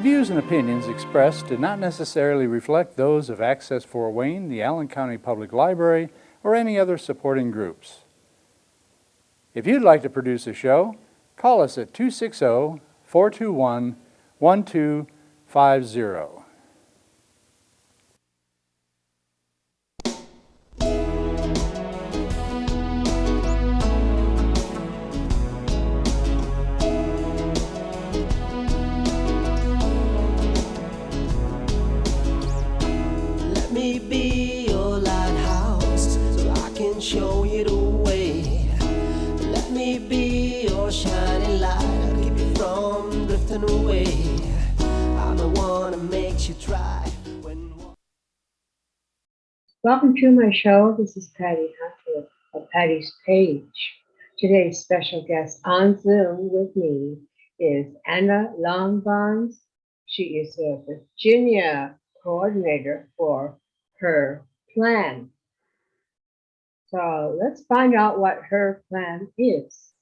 views and opinions expressed do not necessarily reflect those of Access Fort Wayne, the Allen County Public Library, or any other supporting groups. If you'd like to produce a show, call us at 260-421-1250. Let me be your lighthouse so I can show you the way. Let me be your shining light, I'll keep you from drifting away. I'm the one that makes you try when... Welcome to my show. This is Patty Hunter of Patty's Page. Today's special guest on Zoom with me is Anna Longbons. She is a Virginia coordinator for her plan. So let's find out what her plan is.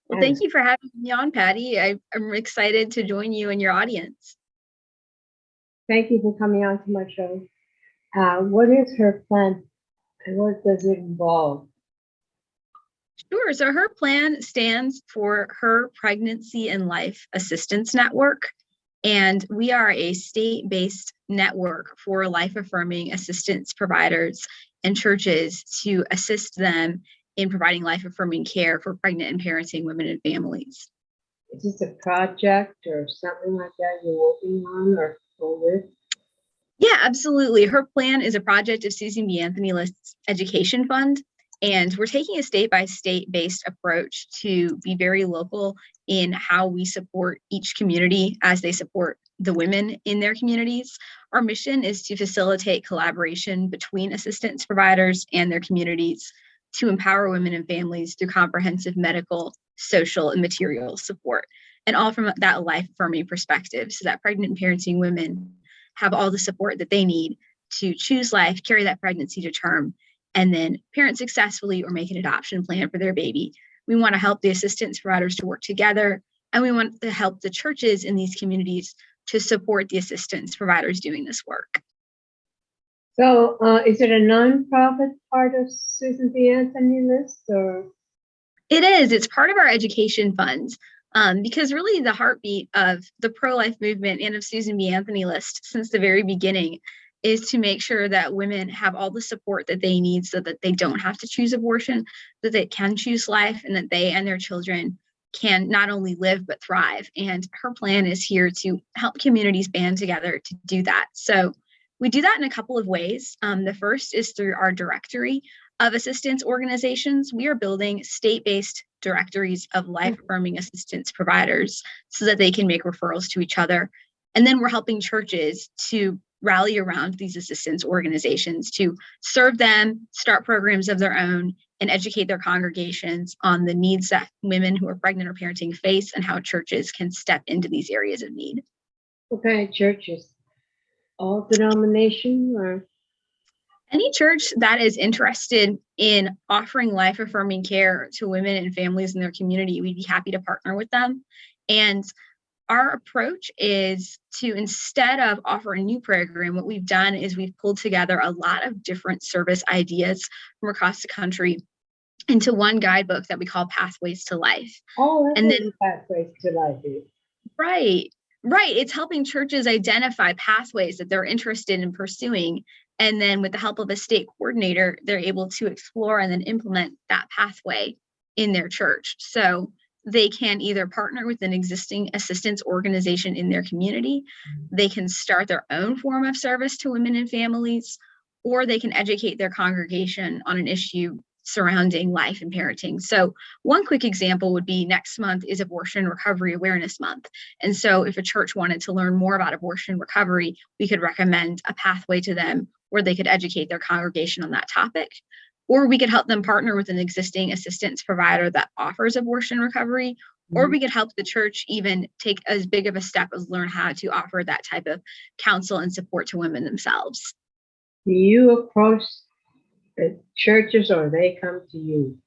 Well, thank you for having me on, Patty. I'm excited to join you and your audience. Thank you for coming on to my show. What is her plan and what does it involve? Sure. So her plan stands for Her Pregnancy and Life Assistance Network. And we are a state-based network for life-affirming assistance providers and churches to assist them in providing life-affirming care for pregnant and parenting women and families. Is this a project or something like that you're working on or with? Yeah, absolutely. Her plan is a project of Susan B. Anthony List's Education Fund. And we're taking a state-by-state based approach to be very local in how we support each community as they support the women in their communities. Our mission is to facilitate collaboration between assistance providers and their communities to empower women and families through comprehensive medical, social, and material support, and all from that life-affirming perspective so that pregnant and parenting women have all the support that they need to choose life, carry that pregnancy to term, and then parent successfully or make an adoption plan for their baby. We want to help the assistance providers to work together, and we want to help the churches in these communities to support the assistance providers doing this work. So is it a nonprofit part of Susan B. Anthony List or? It is. It's part of our education fund. Because really the heartbeat of the pro-life movement and of Susan B. Anthony List since the very beginning is to make sure that women have all the support that they need so that they don't have to choose abortion, that they can choose life, and that they and their children can not only live but thrive. And her plan is here to help communities band together to do that. So we do that in a couple of ways. The first is through our directory of assistance organizations. We are building state-based directories of life-affirming assistance providers so that they can make referrals to each other. And then we're helping churches to rally around these assistance organizations to serve them, start programs of their own, and educate their congregations on the needs that women who are pregnant or parenting face and how churches can step into these areas of need. What kind of churches? All denomination or? Any church that is interested in offering life-affirming care to women and families in their community, we'd be happy to partner with them. And our approach is to, instead of offer a new program, what we've done is we've pulled together a lot of different service ideas from across the country into one guidebook that we call Pathways to Life. Oh, that's and then Pathways to Life. Right. It's helping churches identify pathways that they're interested in pursuing. And then with the help of a state coordinator, they're able to explore and then implement that pathway in their church. So they can either partner with an existing assistance organization in their community, they can start their own form of service to women and families, or they can educate their congregation on an issue surrounding life and parenting. So one quick example would be next month is Abortion Recovery Awareness Month. And so if a church wanted to learn more about abortion recovery, we could recommend a pathway to them where they could educate their congregation on that topic. Or we could help them partner with an existing assistance provider that offers abortion recovery, or we could help the church even take as big of a step as learn how to offer that type of counsel and support to women themselves. Do you approach the churches or they come to you?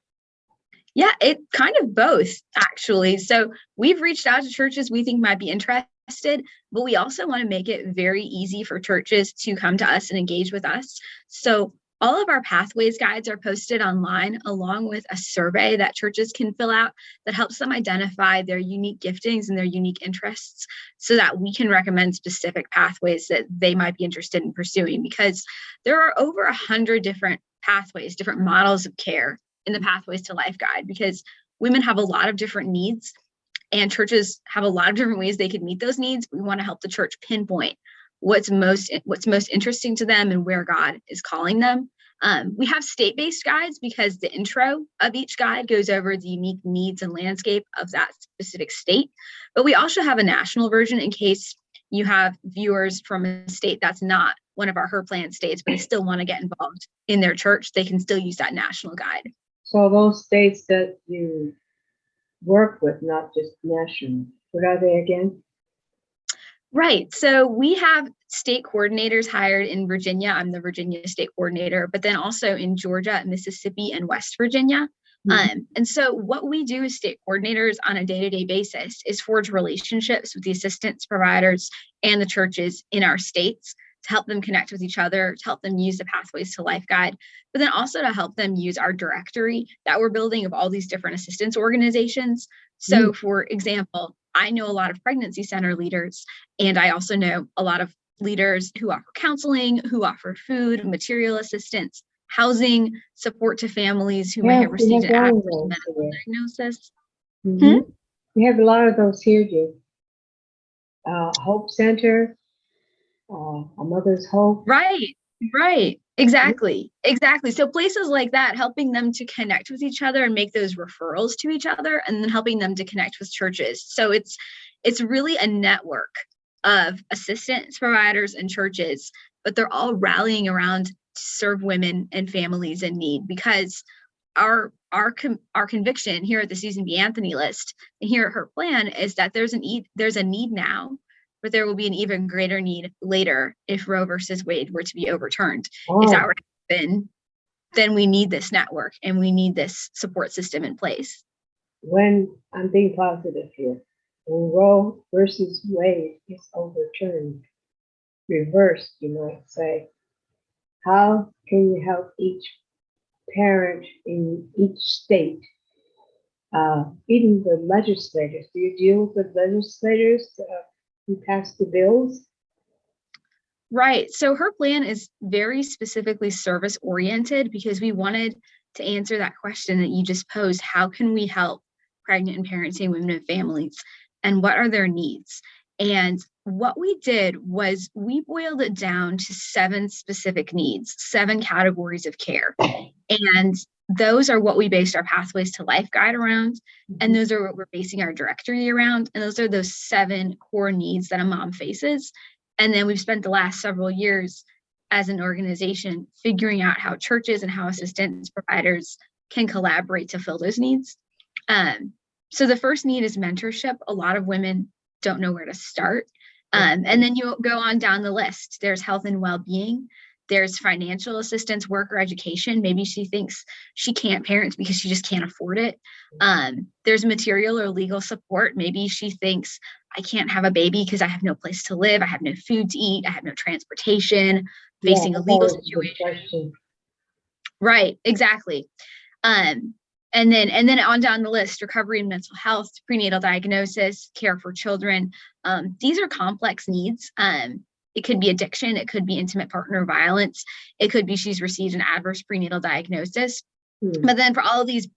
Yeah, it kind of both, actually. So we've reached out to churches we think might be interested interested, but we also want to make it very easy for churches to come to us and engage with us. So all of our pathways guides are posted online, along with a survey that churches can fill out that helps them identify their unique giftings and their unique interests, so that we can recommend specific pathways that they might be interested in pursuing. Because there are over 100 different pathways, different models of care in the Pathways to Life guide, because women have a lot of different needs and churches have a lot of different ways they could meet those needs. We want to help the church pinpoint what's most interesting to them and where God is calling them. We have state-based guides because the intro of each guide goes over the unique needs and landscape of that specific state. But we also have a national version in case you have viewers from a state that's not one of our Her Plan states, but they still want to get involved in their church. They can still use that national guide. So those states that you work with, not just national, what are they again? Right. So we have state coordinators hired in Virginia. I'm the Virginia state coordinator, but then also in Georgia, Mississippi, and West Virginia. And so what we do as state coordinators on a day-to-day basis is forge relationships with the assistance providers and the churches in our states to help them connect with each other, to help them use the Pathways to Life guide, but then also to help them use our directory that we're building of all these different assistance organizations. So for example, I know a lot of pregnancy center leaders, and I also know a lot of leaders who offer counseling, who offer food, material assistance, housing, support to families who may have received an adverse medical diagnosis. We have a lot of those here, dear. Hope Center, A Mother's Hope. Right. Exactly. So places like that, helping them to connect with each other and make those referrals to each other, and then helping them to connect with churches. So it's really a network of assistance providers and churches, but they're all rallying around to serve women and families in need, because our conviction here at the Susan B. Anthony list and here at Her Plan is that there's a need now, but there will be an even greater need later if Roe versus Wade were to be overturned. If that were to happen, then we need this network and we need this support system in place. When I'm being positive here, when Roe versus Wade is overturned, reversed, you might say, how can you help each parent in each state, even the legislators? Do you deal with the legislators who pass the bills? Right. So Her Plan is very specifically service oriented, because we wanted to answer that question that you just posed. How can we help pregnant and parenting women and families, and what are their needs? And what we did was we boiled it down to 7 specific needs, 7 categories of care. And those are what we based our Pathways to Life guide around. And those are what we're basing our directory around. And those are those 7 core needs that a mom faces. And then we've spent the last several years as an organization figuring out how churches and how assistance providers can collaborate to fill those needs. So the first need is mentorship. A lot of women don't know where to start. And then you go on down the list. There's health and well-being. There's financial assistance, work, or education. Maybe she thinks she can't parent because she just can't afford it. There's material or legal support. Maybe she thinks I can't have a baby because I have no place to live. I have no food to eat. I have no transportation, facing a legal situation. Right, exactly. And then on down the list, recovery and mental health, prenatal diagnosis, care for children. These are complex needs. It could be addiction. It could be intimate partner violence. It could be she's received an adverse prenatal diagnosis. But then for all of these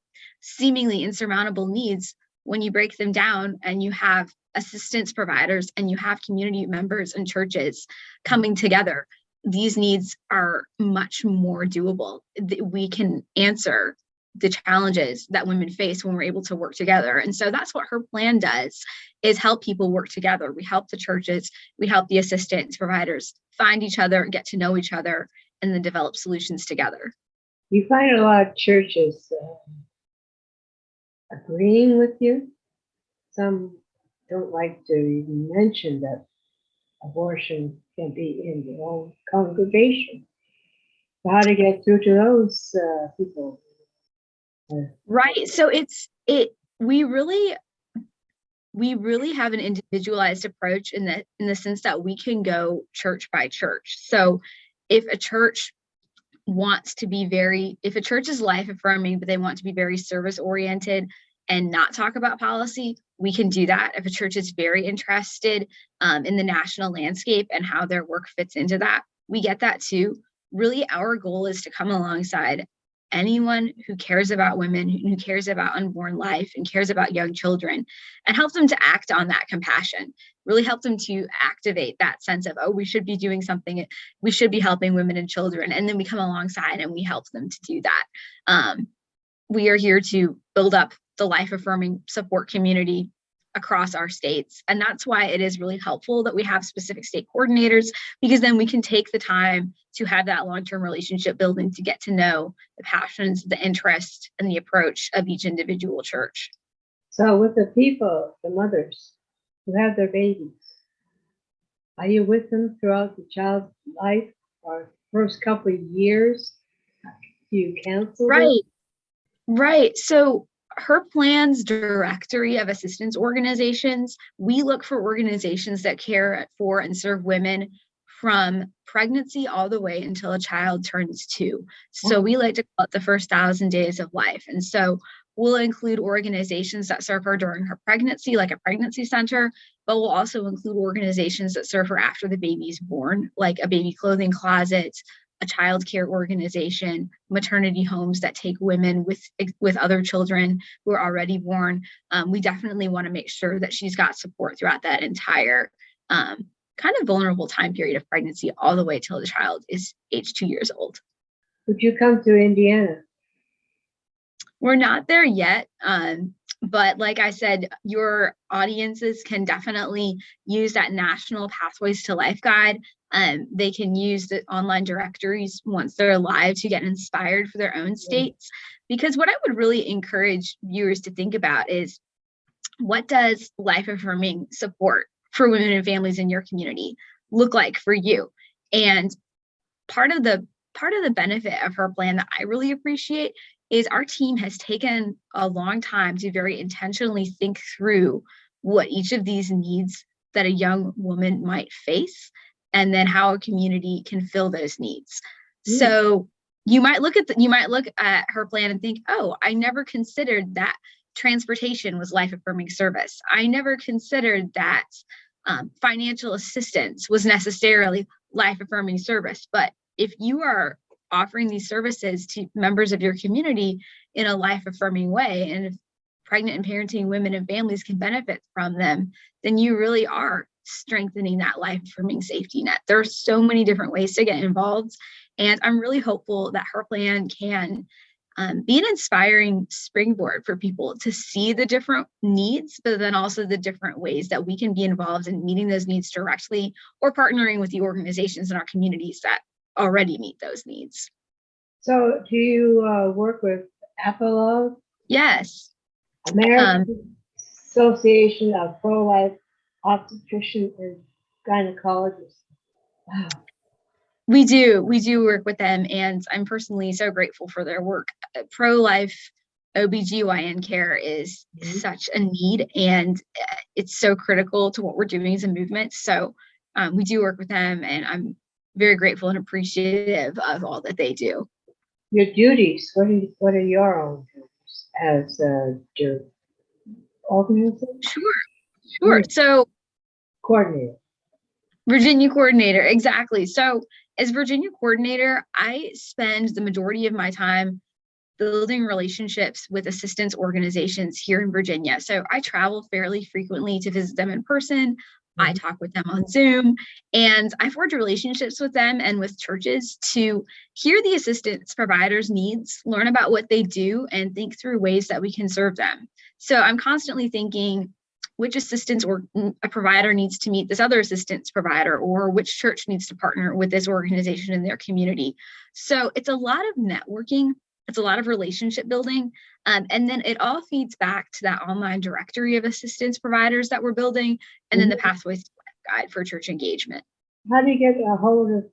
seemingly insurmountable needs, when you break them down and you have assistance providers and you have community members and churches coming together, these needs are much more doable. We can answer the challenges that women face when we're able to work together. And so that's what Her Plan does, is help people work together. We help the churches, we help the assistance providers find each other, get to know each other, and then develop solutions together. You find a lot of churches agreeing with you. Some don't like to even mention that abortion can be in their own congregation. So how to get through to those people? Right. So we we really have an individualized approach in the sense that we can go church by church. So if a church if a church is life affirming, but they want to be very service oriented and not talk about policy, we can do that. If a church is very interested in the national landscape and how their work fits into that, we get that too. Really, our goal is to come alongside anyone who cares about women, who cares about unborn life and cares about young children, and help them to act on that compassion, really help them to activate that sense of, oh, we should be doing something, we should be helping women and children. And then we come alongside and we help them to do that. We are here to build up the life affirming support community across our states. And that's why it is really helpful that we have specific state coordinators, because then we can take the time to have that long-term relationship building, to get to know the passions, the interest, and the approach of each individual church. So with the people, the mothers who have their babies, are you with them throughout the child's life or first couple of years? Do you counsel them? Right. So her plan's directory of assistance organizations, we look for organizations that care for and serve women from pregnancy all the way until a child turns 2. So we like to call it the first 1,000 days of life. And so we'll include organizations that serve her during her pregnancy, like a pregnancy center, but we'll also include organizations that serve her after the baby's born, like a baby clothing closet, a child care organization, maternity homes that take women with other children who are already born. We definitely want to make sure that she's got support throughout that entire kind of vulnerable time period of pregnancy, all the way till the child is age 2 years old. Would you come to Indiana? We're not there yet. But like I said, your audiences can definitely use that National Pathways to Life guide. They can use the online directories once they're live to get inspired for their own states. Because what I would really encourage viewers to think about is, what does life affirming support for women and families in your community look like for you? And part of the benefit of her plan that I really appreciate is our team has taken a long time to very intentionally think through what each of these needs that a young woman might face, and then how a community can fill those needs. So you might look at her plan and think, oh, I never considered that transportation was life affirming service. I never considered that financial assistance was necessarily life affirming service. But if you are offering these services to members of your community in a life affirming way, and if pregnant and parenting women and families can benefit from them, then you really are strengthening that life affirming safety net. There are so many different ways to get involved, and I'm really hopeful that her plan can be an inspiring springboard for people to see the different needs, but then also the different ways that we can be involved in meeting those needs directly, or partnering with the organizations in our communities that already meet those needs. So do you work with APOLO? Yes. American Association of Pro-Life Obstetricians and Gynecologists. Wow. We do work with them, and I'm personally so grateful for their work. Pro-life OBGYN care is such a need, and it's so critical to what we're doing as a movement. So we do work with them, and I'm very grateful and appreciative of all that they do. Your duties, what are your own duties as your organization? Sure. So Coordinator. Virginia coordinator, exactly. So as Virginia coordinator, I spend the majority of my time building relationships with assistance organizations here in Virginia. So I travel fairly frequently to visit them in person. I talk with them on Zoom, and I forge relationships with them and with churches to hear the assistance providers' needs, learn about what they do, and think through ways that we can serve them. So I'm constantly thinking, which assistance or a provider needs to meet this other assistance provider, or which church needs to partner with this organization in their community. So it's a lot of networking. It's a lot of relationship building. And then it all feeds back to that online directory of assistance providers that we're building, and then the Pathways to Life guide for church engagement. How do you get a hold of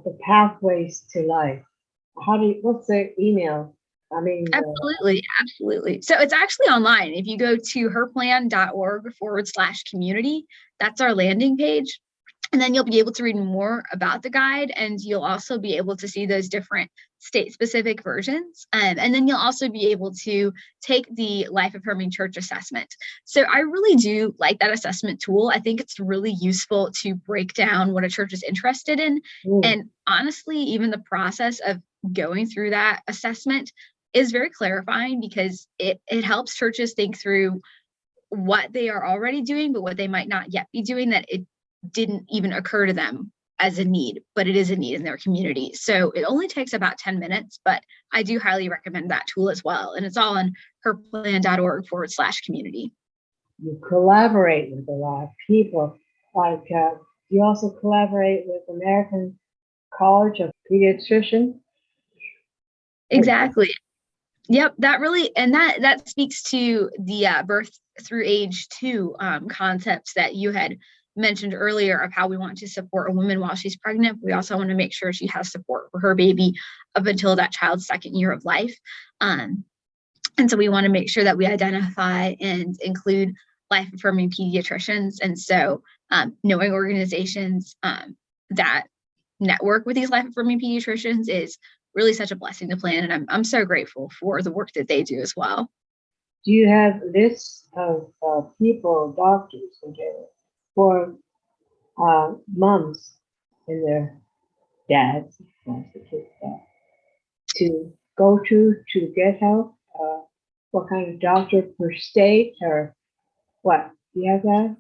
the Pathways to Life? What's their email I mean, Absolutely. So it's actually online. If you go to herplan.org/community, that's our landing page. And then you'll be able to read more about the guide, and you'll also be able to see those different state-specific versions. And then you'll also be able to take the Life Affirming Church assessment. So I really do like that assessment tool. I think it's really useful to break down what a church is interested in. And honestly, even the process of going through that assessment is very clarifying, because it helps churches think through what they are already doing, but what they might not yet be doing, that it didn't even occur to them as a need, but it is a need in their community. So it only takes about 10 minutes, but I do highly recommend that tool as well. And it's all on herplan.org/community. You collaborate with a lot of people. Like, you also collaborate with American College of Pediatricians. Exactly. Yep, that speaks to the birth through age 2 concepts that you had mentioned earlier, of how we want to support a woman while she's pregnant. We also want to make sure she has support for her baby up until that child's 2nd year of life. And so we want to make sure that we identify and include life affirming pediatricians. And so knowing organizations that network with these life affirming pediatricians is really such a blessing to plan. And I'm so grateful for the work that they do as well. Do you have lists of people, doctors, for moms and their dads, to go to get help? What kind of doctor per state, or what? Do you have that?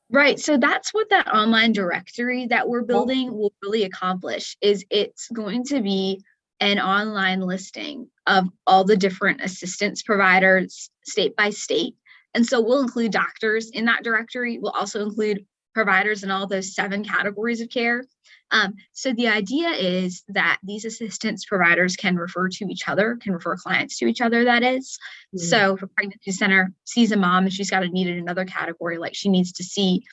Right. So that's what that online directory that we're building will really accomplish. Is it's going to be an online listing of all the different assistance providers state by state. And so we'll include doctors in that directory. We'll also include providers in all those 7 categories of care. So the idea is that these assistance providers can refer to each other, can refer clients to each other, that is. So if a pregnancy center sees a mom and she's got a need in another category, like she needs to see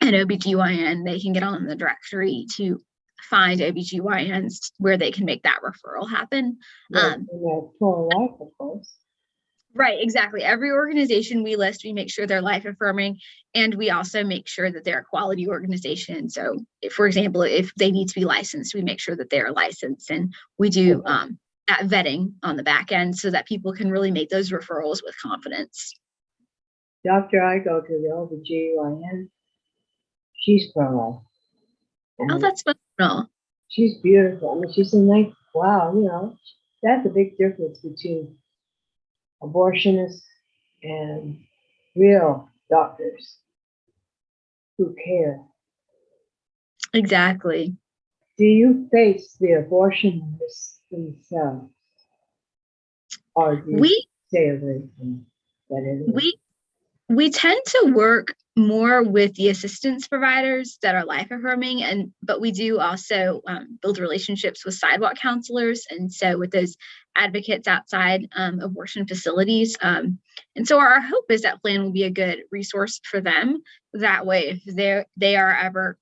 an OBGYN, they can get on the directory to find OBGYNs where they can make that referral happen. Pro-life, of course. Right, exactly. Every organization we list, we make sure they're life affirming, and we also make sure that they're a quality organization. So, if, for example, if they need to be licensed, we make sure that they're licensed, and we do that vetting on the back end so that people can really make those referrals with confidence. Doctor, I go to the OBGYN. She's pro-life. Oh, that's phenomenal. She's beautiful. I mean, she's a nice, wow, that's a big difference between abortionists and real doctors who care. Exactly. Do you face the abortionists themselves, or do you stay away from that area? We tend to work more with the assistance providers that are life affirming, but we do also build relationships with sidewalk counselors, and so with those advocates outside abortion facilities. And so our hope is that plan will be a good resource for them. That way, if they are ever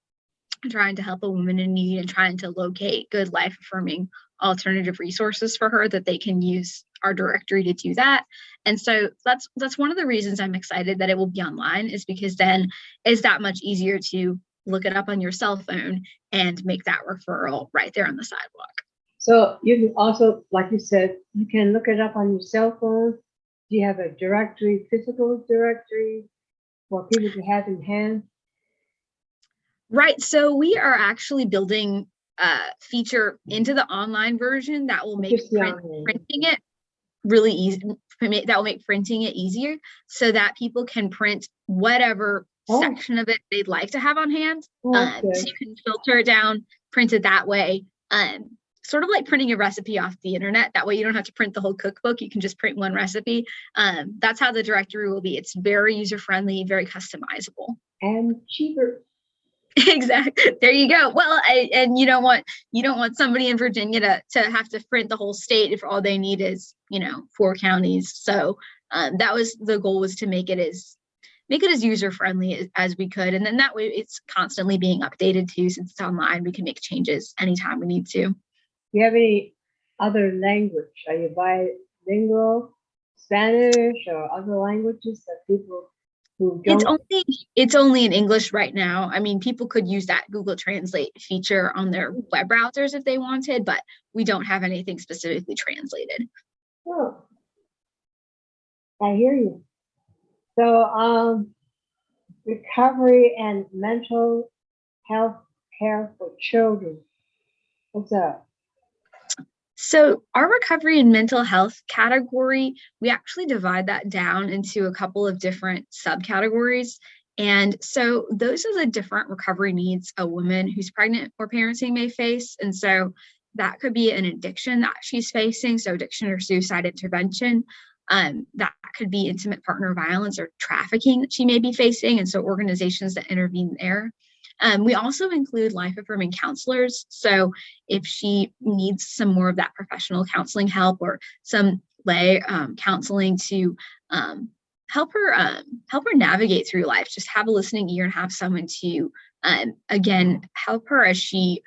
trying to help a woman in need and trying to locate good life affirming alternative resources for her, that they can use our directory to do that. And so that's one of the reasons I'm excited that it will be online, is because then it's that much easier to look it up on your cell phone and make that referral right there on the sidewalk. So you can also, like you said, you can look it up on your cell phone. Do you have a directory, physical directory for people to have in hand? Right. So we are actually building a feature into the online version that will make printing it really easy. That will make printing it easier so that people can print whatever section of it they'd like to have on hand. So you can filter it down, print it that way. Sort of like printing a recipe off the internet. That way you don't have to print the whole cookbook. You can just print one recipe. That's how the directory will be. It's very user-friendly, very customizable. And cheaper. Exactly. There you go. Well, and you don't want somebody in Virginia to have to print the whole state if all they need is 4 counties. So that was the goal, was to make it as user friendly as we could, and then that way it's constantly being updated too. Since it's online, we can make changes anytime we need to. Do you have any other language? Are you bilingual, Spanish or other languages that people who It's don't? only in English right now. I mean, people could use that Google Translate feature on their web browsers if they wanted, but we don't have anything specifically translated. Oh, I hear you. So, recovery and mental health care for children. What's up? So our recovery and mental health category, we actually divide that down into a couple of different subcategories. And so those are the different recovery needs a woman who's pregnant or parenting may face. And so that could be an addiction that she's facing, so addiction or suicide intervention. That could be intimate partner violence or trafficking that she may be facing. And so organizations that intervene there. We also include life affirming counselors. So if she needs some more of that professional counseling help or some lay counseling to help her navigate through life, just have a listening ear and have someone to again help her as she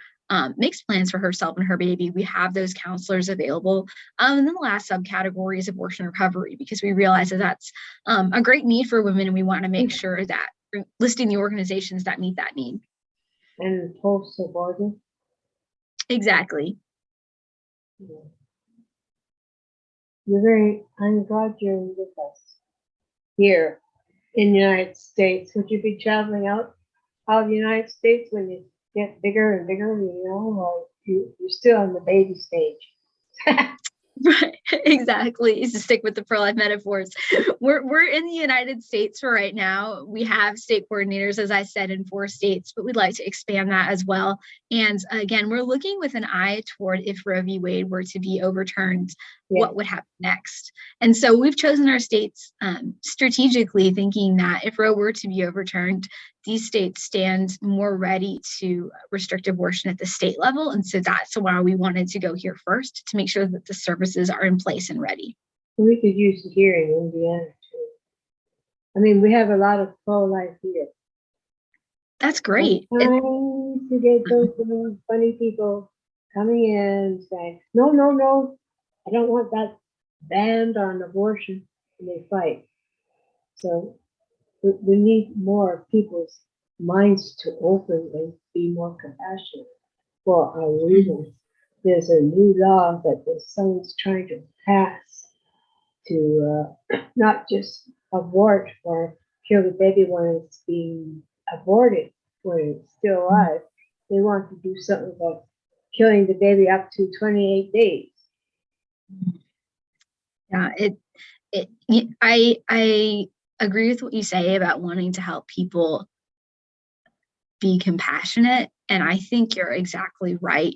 makes plans for herself and her baby. We have those counselors available. And then the last subcategory is abortion recovery, because we realize that that's a great need for women, and we want to make sure that we're listing the organizations that meet that need. And post-abortion? Exactly. Yeah. I'm glad you're with us here in the United States. Would you be traveling out of the United States when you get bigger and bigger, or you're still in the baby stage? Right, exactly. To stick with the pro-life metaphors, we're in the United States for right now. We have state coordinators, as I said, in 4 states, but we'd like to expand that as well. And again, we're looking with an eye toward if Roe v. Wade were to be overturned, what would happen next. And so we've chosen our states strategically, thinking that if Roe were to be overturned, these states stand more ready to restrict abortion at the state level. And so that's why we wanted to go here first, to make sure that the services are in place and ready. We could use it here in Indiana too. I mean, we have a lot of pro-life here. That's great. Trying to get those little funny people coming in saying, no, no, no, I don't want that banned on abortion, and they fight. So we need more people's minds to open and be more compassionate for our reasons. There's a new law that someone's trying to pass to not just abort or kill the baby when it's being aborted, when it's still alive. They want to do something about killing the baby up to 28 days. Yeah, I agree with what you say about wanting to help people be compassionate, and I think you're exactly right.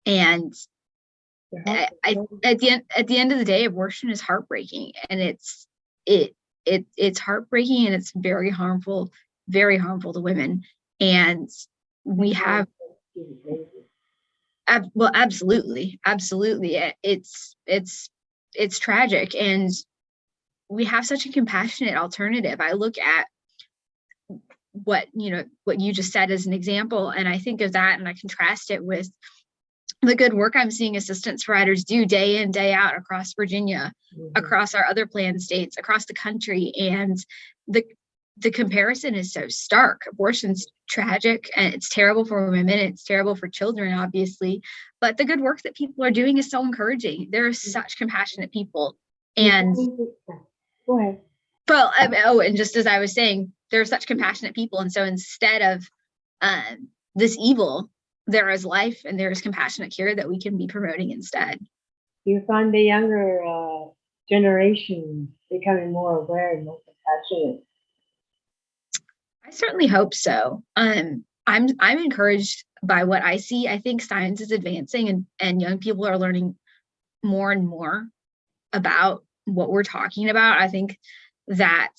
And at the end of the day, abortion is heartbreaking, and it's heartbreaking, and it's very harmful to women. And we have, well, absolutely, it's tragic, and we have such a compassionate alternative. I look at what you just said as an example, and I think of that, and I contrast it with the good work I'm seeing assistance providers do day in, day out across Virginia, across our other planned states, across the country. And the comparison is so stark. Abortion's tragic, and it's terrible for women. It's terrible for children, obviously. But the good work that people are doing is so encouraging. There are such compassionate people. And go ahead. Well, and just as I was saying, there are such compassionate people. And so instead of this evil, there is life, and there is compassionate care that we can be promoting instead. You find the younger generation becoming more aware and more compassionate? I certainly hope so. I'm encouraged by what I see. I think science is advancing, and young people are learning more and more about what we're talking about. I think that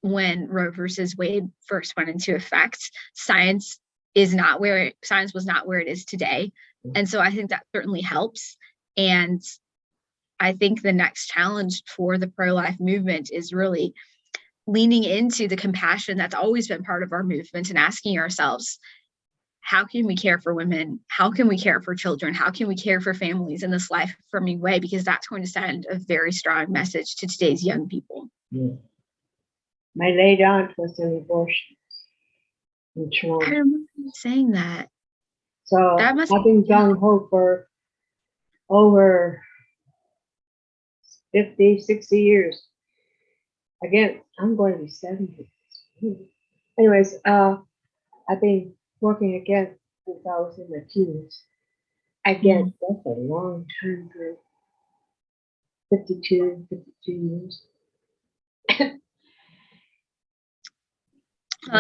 when Roe versus Wade first went into effect, science was not where it is today. And so I think that certainly helps. And I think the next challenge for the pro-life movement is really leaning into the compassion that's always been part of our movement, and asking ourselves, how can we care for women? How can we care for children? How can we care for families in this life-affirming way? Because that's going to send a very strong message to today's young people. Yeah. My late aunt was an abortion in I Toronto. remember you saying that. So That must I've been gung ho for over 50, 60 years. Again, I'm going to be 70. Anyways, I've been working again since I was in my teens. Again, that's a long time, girl. 52 years.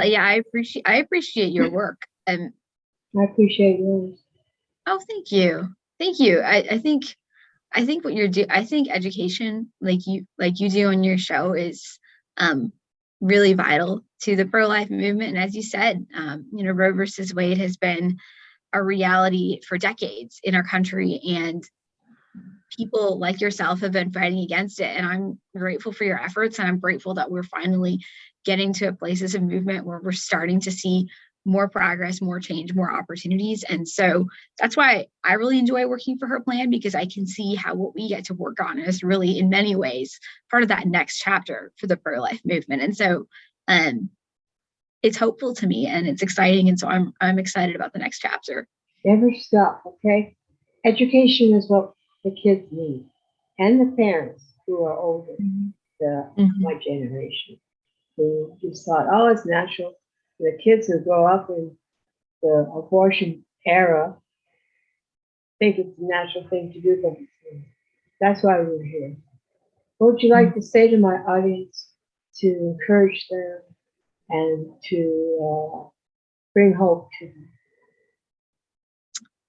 yeah, I appreciate your work. And I appreciate yours. oh, thank you. Thank you. I think what you're doing, I think education like you do on your show is really vital to the pro-life movement. And as you said, Roe versus Wade has been a reality for decades in our country, and people like yourself have been fighting against it. And I'm grateful for your efforts, and I'm grateful that we're finally getting to a place as a movement where we're starting to see more progress, more change, more opportunities. And so that's why I really enjoy working for Her Plan, because I can see how what we get to work on is really, in many ways, part of that next chapter for the pro-life movement. And so it's hopeful to me, and it's exciting. And so I'm excited about the next chapter. Never stop, okay? Education is what the kids need, and the parents who are older, my generation, who just thought, oh, it's natural. The kids who grow up in the abortion era think it's a natural thing to do, but that's why we're here. What would you like to say to my audience to encourage them and to bring hope to them?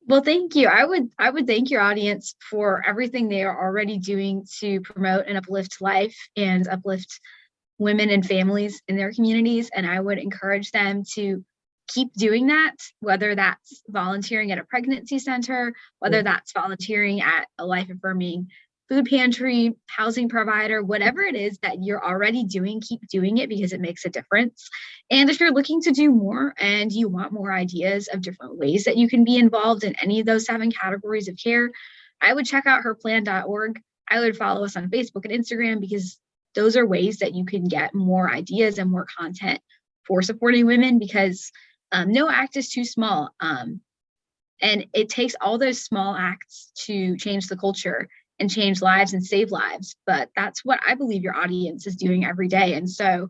Well, thank you. I would thank your audience for everything they are already doing to promote and uplift life and uplift women and families in their communities. And I would encourage them to keep doing that, whether that's volunteering at a pregnancy center, whether that's volunteering at a life-affirming food pantry, housing provider, whatever it is that you're already doing, keep doing it, because it makes a difference. And if you're looking to do more and you want more ideas of different ways that you can be involved in any of those 7 categories of care, I would check out herplan.org. I would follow us on Facebook and Instagram, because those are ways that you can get more ideas and more content for supporting women, because no act is too small. And it takes all those small acts to change the culture and change lives and save lives. But that's what I believe your audience is doing every day. And so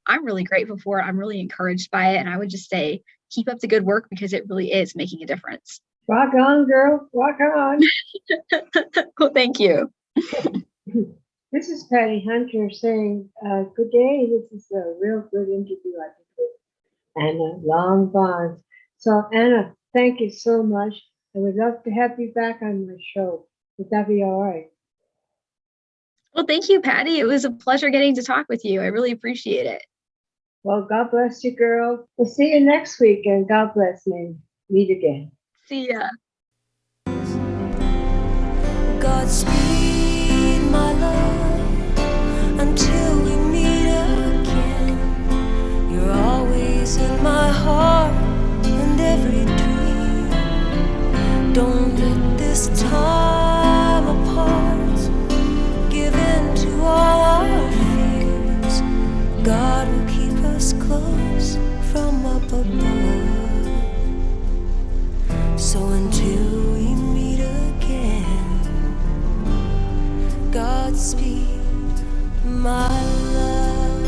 I'm really grateful for it. I'm really encouraged by it. And I would just say, keep up the good work, because it really is making a difference. Rock on, girl. Rock on. Well, thank you. This is Patty Hunter saying, good day. This is a real good interview, I think, with Anna Longbons. So, Anna, thank you so much. I would love to have you back on my show. Would that be all right? Well, thank you, Patty. It was a pleasure getting to talk with you. I really appreciate it. Well, God bless you, girl. We'll see you next week, and God bless me. Meet again. See ya. Godspeed, my love, until we meet again. You're always in my heart and every dream. Don't let this time apart give in to all our fears. God will keep us close from up above. So until we meet again, Godspeed, my love.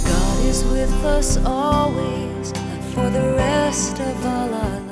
God is with us always, and for the rest of all our lives.